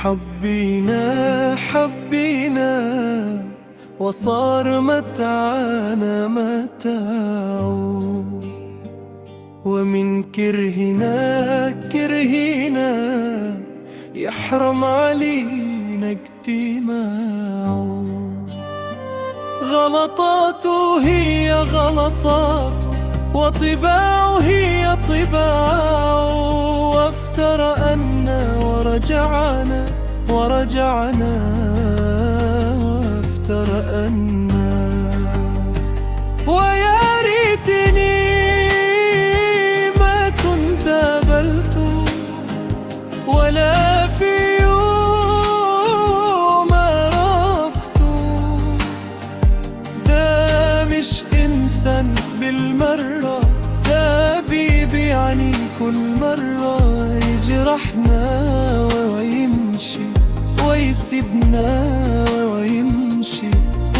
حبينا وصار متاعنا متاع، ومن كرهنا يحرم علينا اجتماع. غلطاته هي غلطاته وطباعه هي طباعه، وافترأنا ورجعنا وافترأنا. ويا ريتني ما كنت قبلته ولا في يوم عرفته. ده مش إنسان بالمرة، ده بيبيعني كل مرة يجرحنا ويمشي ويسيبنا ويمشي،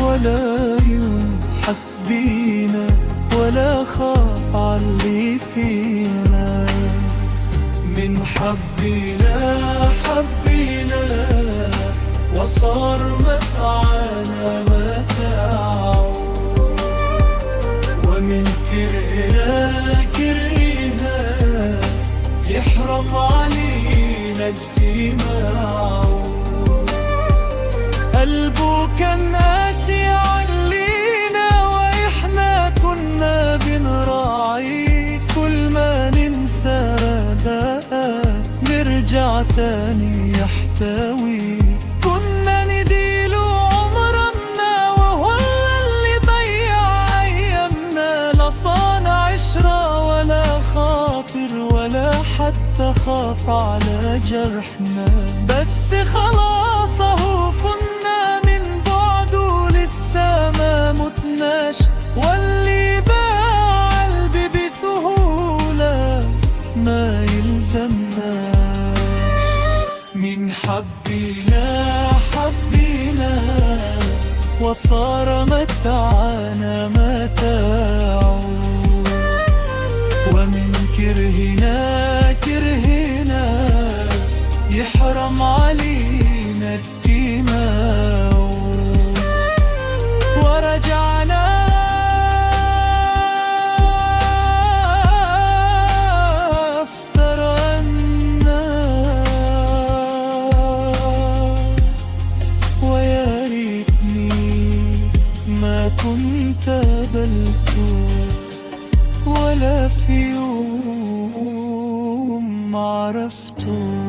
ولا يحس بينا ولا خاف عاللي فينا. من حبينا وصار متاعنا متاع، ومن كرهنا يحرم علينا اجتماع. قلبه كان قاسي علينا وإحنا كنا بنراعي، كل ما ننسى نرجع تاني يحتوي. كنا نديله عمرنا وهو اللي ضيع أيامنا، لا صانع عشرة ولا خاطر ولا حتى خاف على جرحنا. بس خلاص اهو فنا من بعده لسه ما متناش، واللي باع قلبي بسهولة ما يلزمناش. من حبينا وصار متاعنا متاع، ومن كرهنا يحرم علينا الدماء. ورجعنا افترقنا، ويا ريتني ما كنت قبلته ولا في يوم عرفته.